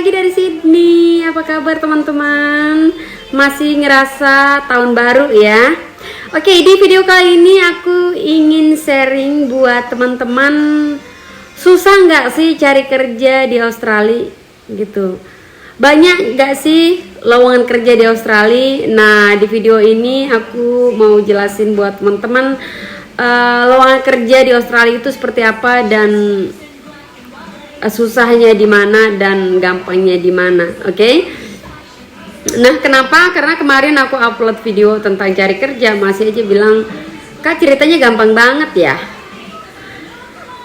lagi dari Sydney. Apa kabar teman-teman? Masih ngerasa tahun baru ya? Oke, di video kali ini aku ingin sharing buat teman-teman. Susah nggak sih cari kerja di Australia gitu? Banyak nggak sih lowongan kerja di Australia? Nah, di video ini aku mau jelasin buat teman-teman lowongan kerja di Australia itu seperti apa, dan susahnya di mana dan gampangnya di mana. Oke? Nah, kenapa? Karena kemarin aku upload video tentang cari kerja, masih aja bilang, "Kak, ceritanya gampang banget ya."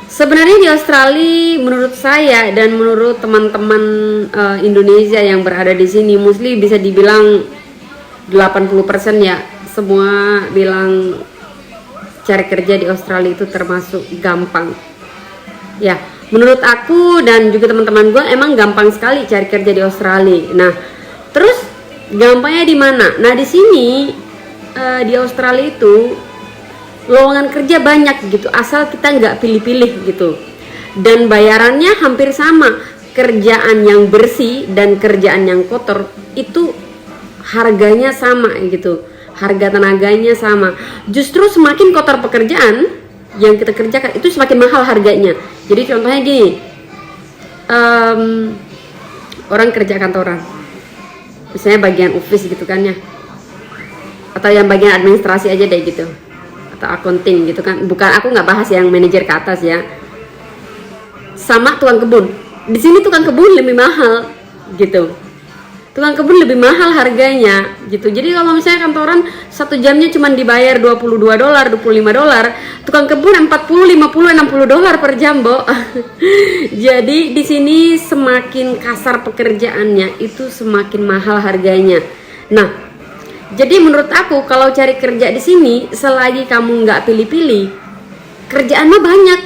Sebenarnya di Australia, menurut saya dan menurut teman-teman Indonesia yang berada di sini, mostly bisa dibilang 80% ya, semua bilang cari kerja di Australia itu termasuk gampang. Ya, menurut aku dan juga teman-teman gue emang gampang sekali cari kerja di Australia. Nah, terus gampangnya di mana? Nah, di sini di Australia itu lowongan kerja banyak gitu, asal kita nggak pilih-pilih gitu. Dan bayarannya hampir sama. Kerjaan yang bersih dan kerjaan yang kotor itu harganya sama gitu. Harga tenaganya sama. Justru semakin kotor pekerjaan yang kita kerjakan itu semakin mahal harganya. Jadi contohnya gini, orang kerja kantoran, misalnya bagian office gitu kan ya, atau yang bagian administrasi aja deh gitu, atau accounting gitu kan. Bukan, aku nggak bahas yang manajer ke atas ya. Sama tukang kebun, di sini tukang kebun lebih mahal gitu. Tukang kebun lebih mahal harganya gitu. Jadi kalau misalnya kantoran 1 jamnya cuma dibayar $22, $25, tukang kebun 40, 50, $60 per jam, Bo. Jadi di sini semakin kasar pekerjaannya itu semakin mahal harganya. Nah, jadi menurut aku kalau cari kerja di sini, selagi kamu nggak pilih-pilih, kerjaan mah banyak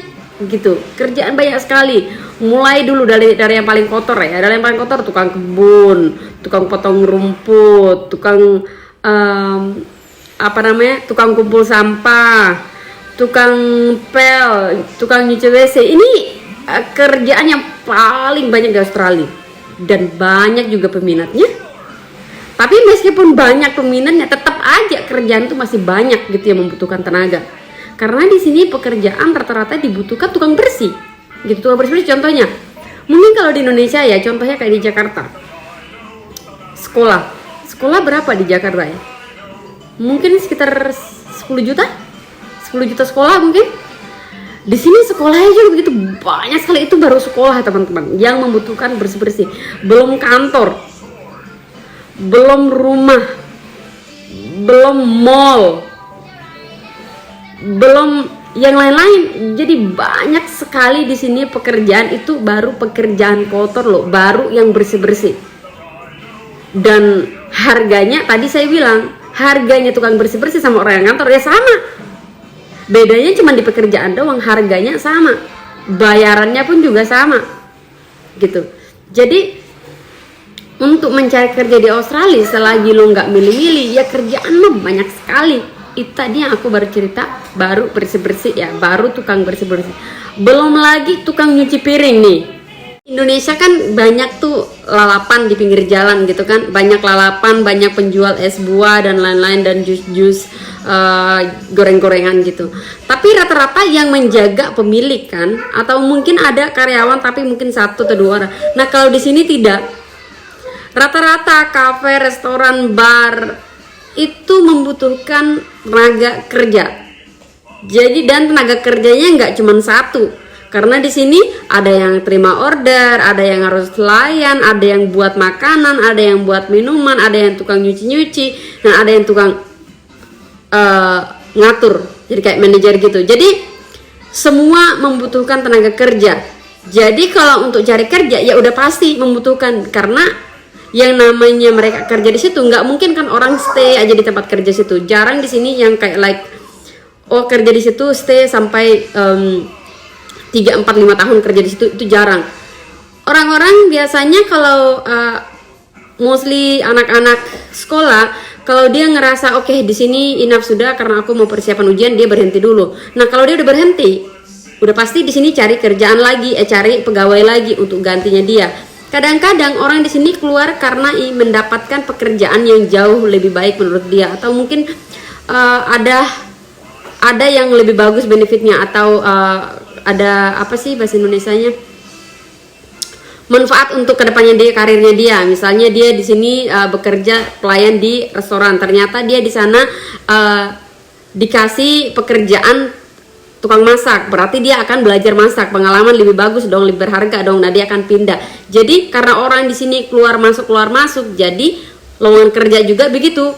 gitu. Kerjaan banyak sekali. Mulai dulu dari yang paling kotor ya. Dari yang paling kotor tukang kebun, tukang potong rumput, tukang tukang kumpul sampah, tukang pel, tukang nyuci WC. Ini kerjaan yang paling banyak di Australia dan banyak juga peminatnya. Tapi meskipun banyak peminatnya, tetap aja kerjaan itu masih banyak gitu yang membutuhkan tenaga. Karena di sini pekerjaan rata-rata dibutuhkan tukang bersih. Gitu, tukang bersih contohnya. Mungkin kalau di Indonesia ya, contohnya kayak di Jakarta. Sekolah berapa di Jakarta ya? Mungkin sekitar 10 juta? 10 juta sekolah mungkin. Di sini sekolahnya juga begitu banyak sekali, itu baru sekolah teman-teman yang membutuhkan bersih-bersih. Belum kantor, belum rumah, belum mall, belum yang lain-lain. Jadi banyak sekali di sini pekerjaan, itu baru pekerjaan kotor loh, baru yang bersih-bersih. Dan harganya tadi saya bilang, harganya tukang bersih-bersih sama orang yang kantor ya sama. Bedanya cuma di pekerjaan doang, harganya sama. Bayarannya pun juga sama. Gitu. Jadi untuk mencari kerja di Australia, selagi lo nggak milih-milih, ya kerjaan mah banyak sekali. Itu tadi yang aku baru cerita, baru bersih-bersih ya, baru tukang bersih-bersih. Belum lagi tukang nyuci piring nih. Indonesia kan banyak tuh lalapan di pinggir jalan gitu kan. Banyak lalapan, banyak penjual es buah dan lain-lain, dan jus-jus goreng-gorengan gitu. Tapi rata-rata yang menjaga pemilik kan, atau mungkin ada karyawan tapi mungkin 1 atau 2 orang. Nah, kalau di sini tidak. Rata-rata kafe, restoran, bar itu membutuhkan tenaga kerja. Jadi dan tenaga kerjanya nggak cuma 1, karena di sini ada yang terima order, ada yang harus pelayan, ada yang buat makanan, ada yang buat minuman, ada yang tukang nyuci-nyuci, dan ada yang tukang ngatur. Jadi kayak manajer gitu. Jadi semua membutuhkan tenaga kerja. Jadi kalau untuk cari kerja ya udah pasti membutuhkan, karena yang namanya mereka kerja di situ nggak mungkin kan orang stay aja di tempat kerja situ. Jarang di sini yang kayak kerja di situ stay sampai 3, 4, 5 tahun kerja di situ, itu jarang. Orang-orang biasanya kalau mostly anak-anak sekolah, kalau dia ngerasa oke, di sini enough sudah karena aku mau persiapan ujian, dia berhenti dulu. Nah, kalau dia udah berhenti, udah pasti di sini cari kerjaan lagi, cari pegawai lagi untuk gantinya dia. Kadang-kadang orang di sini keluar karena mendapatkan pekerjaan yang jauh lebih baik menurut dia, atau mungkin ada yang lebih bagus benefitnya, atau ada apa sih bahasa Indonesianya, manfaat untuk kedepannya dia, karirnya dia. Misalnya dia di sini bekerja pelayan di restoran, ternyata dia di sana dikasih pekerjaan tukang masak, berarti dia akan belajar masak, pengalaman lebih bagus dong, lebih berharga dong. Nah, dia akan pindah. Jadi karena orang di sini keluar masuk, jadi lowongan kerja juga begitu.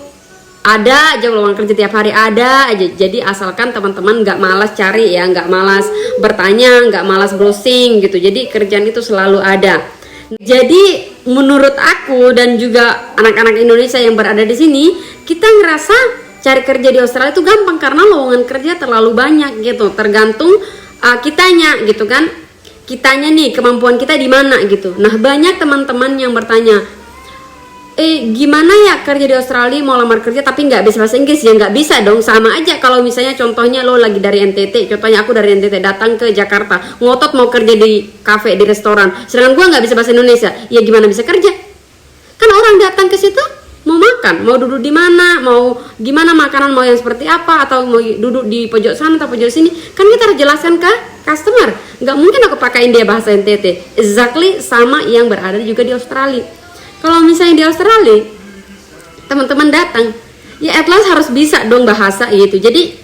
Ada aja lowongan kerja tiap hari, ada aja. Jadi asalkan teman-teman nggak malas cari ya, nggak malas bertanya, nggak malas browsing gitu. Jadi kerjaan itu selalu ada. Jadi menurut aku dan juga anak-anak Indonesia yang berada di sini, kita ngerasa cari kerja di Australia itu gampang karena lowongan kerja terlalu banyak gitu. Tergantung kitanya gitu kan. Kitanya nih, kemampuan kita di mana gitu. Nah, banyak teman-teman yang bertanya, gimana ya kerja di Australia, mau lamar kerja tapi nggak bisa bahasa Inggris? Ya nggak bisa dong, sama aja kalau misalnya contohnya lo lagi dari NTT, contohnya aku dari NTT datang ke Jakarta, ngotot mau kerja di kafe, di restoran, sedangkan gue nggak bisa bahasa Indonesia, ya gimana bisa kerja? Kan orang datang ke situ mau makan, mau duduk di mana, mau gimana makanan, mau yang seperti apa, atau mau duduk di pojok sana atau pojok sini, kan kita harus jelaskan ke customer. Nggak mungkin aku pakaiin dia bahasa NTT. Exactly sama yang berada juga di Australia. Kalau misalnya di Australia teman-teman datang, ya at least harus bisa dong bahasa gitu. Jadi,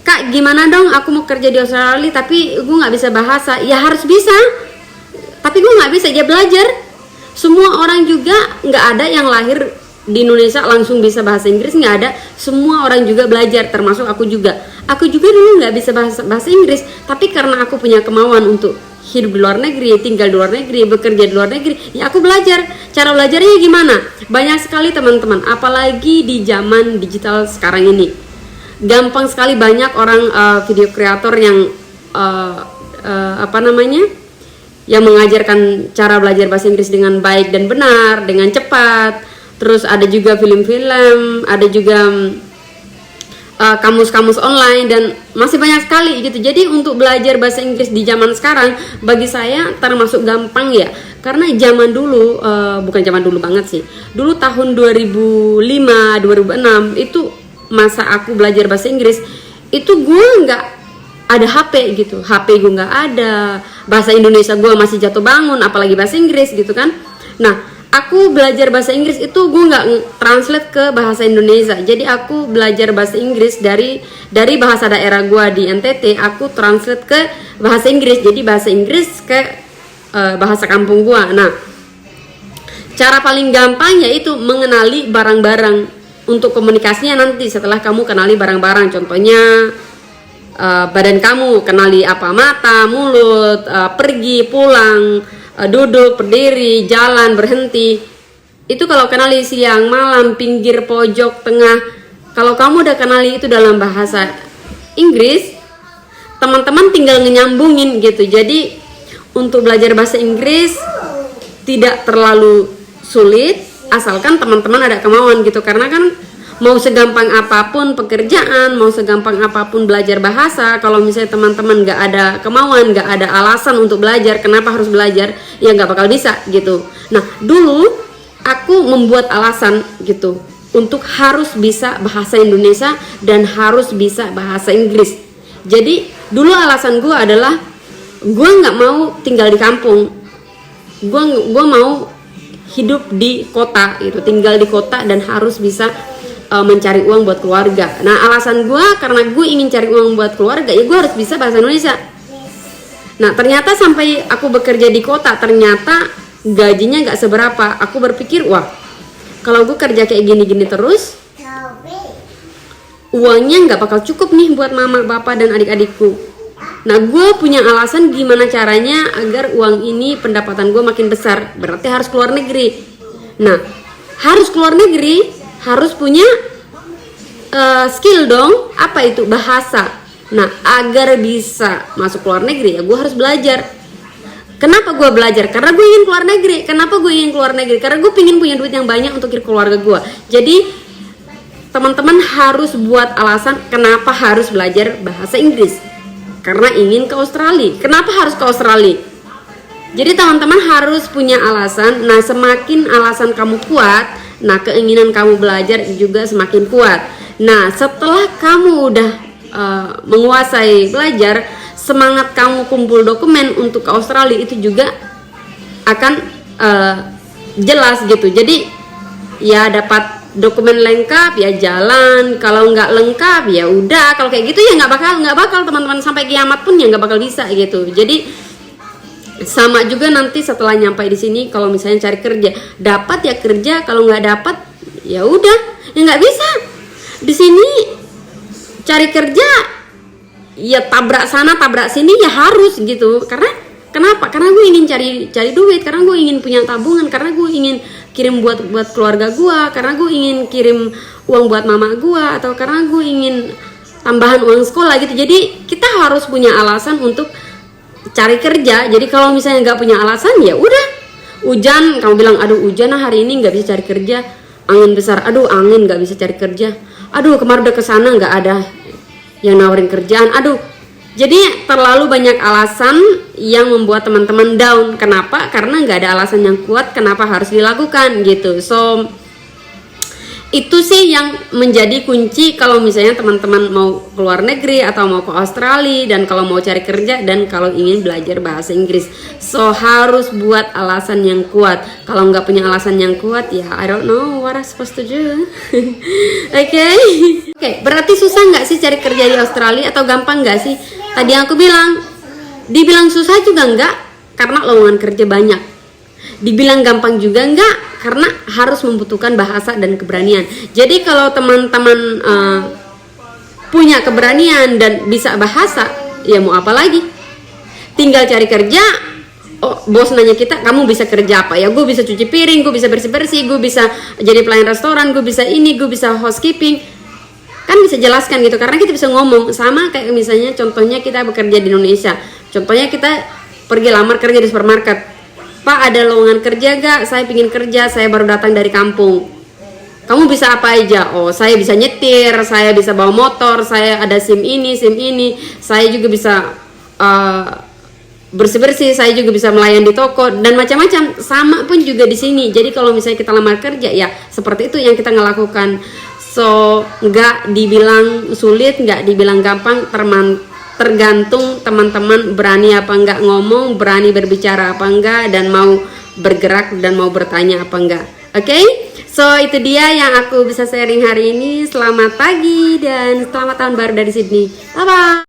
Kak gimana dong aku mau kerja di Australia tapi gue nggak bisa bahasa? Ya harus bisa, tapi gue nggak bisa, ya belajar. Semua orang juga nggak ada yang lahir di Indonesia langsung bisa bahasa Inggris, nggak ada. Semua orang juga belajar, termasuk aku juga. Aku juga dulu nggak bisa bahasa Inggris, tapi karena aku punya kemauan untuk hidup di luar negeri, tinggal di luar negeri, bekerja di luar negeri, ya aku belajar. Cara belajarnya gimana? Banyak sekali teman-teman, apalagi di zaman digital sekarang ini. Gampang sekali, banyak orang video kreator yang yang mengajarkan cara belajar bahasa Inggris dengan baik dan benar, dengan cepat. Terus ada juga film-film, ada juga kamus-kamus online, dan masih banyak sekali gitu. Jadi untuk belajar bahasa Inggris di zaman sekarang bagi saya termasuk gampang ya. Karena zaman dulu, bukan zaman dulu banget sih. Dulu tahun 2005, 2006 itu masa aku belajar bahasa Inggris, itu gue nggak ada HP gitu. HP gue nggak ada, bahasa Indonesia gue masih jatuh bangun, apalagi bahasa Inggris gitu kan. Nah, aku belajar bahasa Inggris itu gue nggak translate ke bahasa Indonesia. Jadi aku belajar bahasa Inggris dari bahasa daerah gue di NTT, aku translate ke bahasa Inggris. Jadi bahasa Inggris ke bahasa kampung gue. Nah, cara paling gampang yaitu mengenali barang-barang. Untuk komunikasinya nanti setelah kamu kenali barang-barang, contohnya badan kamu, kenali apa, mata, mulut, pergi, pulang, duduk, berdiri, jalan, berhenti. Itu kalau kenali siang, malam, pinggir, pojok, tengah. Kalau kamu udah kenali itu dalam bahasa Inggris, teman-teman tinggal nyambungin gitu. Jadi untuk belajar bahasa Inggris tidak terlalu sulit, asalkan teman-teman ada kemauan gitu. Karena kan mau segampang apapun pekerjaan, mau segampang apapun belajar bahasa, kalau misalnya teman-teman nggak ada kemauan, nggak ada alasan untuk belajar, kenapa harus belajar, ya nggak bakal bisa gitu. Nah, dulu aku membuat alasan gitu untuk harus bisa bahasa Indonesia dan harus bisa bahasa Inggris. Jadi dulu alasan gue adalah gue nggak mau tinggal di kampung, gue mau hidup di kota gitu, tinggal di kota dan harus bisa mencari uang buat keluarga. Nah, alasan gue karena gue ingin cari uang buat keluarga, ya gue harus bisa bahasa Indonesia. Nah, ternyata sampai aku bekerja di kota, ternyata gajinya nggak seberapa. Aku berpikir, wah, kalau gue kerja kayak gini-gini terus, uangnya nggak bakal cukup nih buat mama, bapak, dan adik-adikku. Nah, gue punya alasan gimana caranya agar uang ini, pendapatan gue makin besar. Berarti harus keluar negeri. Nah, harus keluar negeri, harus punya skill dong. Apa itu? Bahasa. Nah, agar bisa masuk keluar negeri, ya gue harus belajar. Kenapa gue belajar? Karena gue ingin keluar negeri. Kenapa gue ingin keluar negeri? Karena gue pengen punya duit yang banyak untuk keluarga gue. Jadi, teman-teman harus buat alasan kenapa harus belajar bahasa Inggris. Karena ingin ke Australia. Kenapa harus ke Australia? Jadi teman-teman harus punya alasan. Nah, semakin alasan kamu kuat, nah keinginan kamu belajar juga semakin kuat. Nah, setelah kamu udah menguasai belajar, semangat kamu kumpul dokumen untuk ke Australia itu juga akan jelas gitu. Jadi ya dapat dokumen lengkap ya jalan, kalau nggak lengkap ya udah. Kalau kayak gitu ya nggak bakal teman-teman sampai kiamat pun ya nggak bakal bisa gitu. Jadi sama juga nanti setelah nyampe di sini, kalau misalnya cari kerja, dapat ya kerja, kalau nggak dapat ya udah, ya nggak bisa. Di sini cari kerja ya tabrak sana tabrak sini ya harus gitu. Karena kenapa? Karena gue ingin cari duit, karena gue ingin punya tabungan, karena gue ingin kirim buat keluarga gue, karena gue ingin kirim uang buat mama gue, atau karena gue ingin tambahan uang sekolah gitu. Jadi kita harus punya alasan untuk cari kerja. Jadi kalau misalnya nggak punya alasan ya udah, hujan kamu bilang aduh hujan hari ini nggak bisa cari kerja, angin besar aduh angin nggak bisa cari kerja, aduh kemarin udah kesana nggak ada yang nawarin kerjaan, aduh. Jadi terlalu banyak alasan yang membuat teman-teman down. Kenapa? Karena nggak ada alasan yang kuat kenapa harus dilakukan gitu. So itu sih yang menjadi kunci kalau misalnya teman-teman mau keluar negeri atau mau ke Australia, dan kalau mau cari kerja, dan kalau ingin belajar bahasa Inggris. So harus buat alasan yang kuat. Kalau nggak punya alasan yang kuat ya I don't know what I'm supposed to do. Oke, berarti susah nggak sih cari kerja di Australia atau gampang nggak sih? Tadi aku dibilang susah juga nggak, karena lowongan kerja banyak. Dibilang gampang juga enggak, karena harus membutuhkan bahasa dan keberanian. Jadi kalau teman-teman punya keberanian dan bisa bahasa, ya mau apa lagi? Tinggal cari kerja. Oh, bos nanya kita, kamu bisa kerja apa? Ya gue bisa cuci piring, gue bisa bersih-bersih, gue bisa jadi pelayan restoran, gue bisa ini, gue bisa housekeeping. Kan bisa jelaskan gitu, karena kita bisa ngomong. Sama kayak misalnya contohnya kita bekerja di Indonesia. Contohnya kita pergi lamar kerja di supermarket. Pak, ada lowongan kerja gak? Saya pingin kerja, saya baru datang dari kampung. Kamu bisa apa aja? Oh, saya bisa nyetir, saya bisa bawa motor, saya ada SIM ini, saya juga bisa bersih-bersih, saya juga bisa melayan di toko, dan macam-macam. Sama pun juga di sini. Jadi kalau misalnya kita lamar kerja, ya seperti itu yang kita ngelakukan. So, nggak dibilang sulit, nggak dibilang gampang, tergantung teman-teman berani apa enggak ngomong, berani berbicara apa enggak, dan mau bergerak dan mau bertanya apa enggak. Oke? So itu dia yang aku bisa sharing hari ini. Selamat pagi dan selamat tahun baru dari Sydney. Bye bye.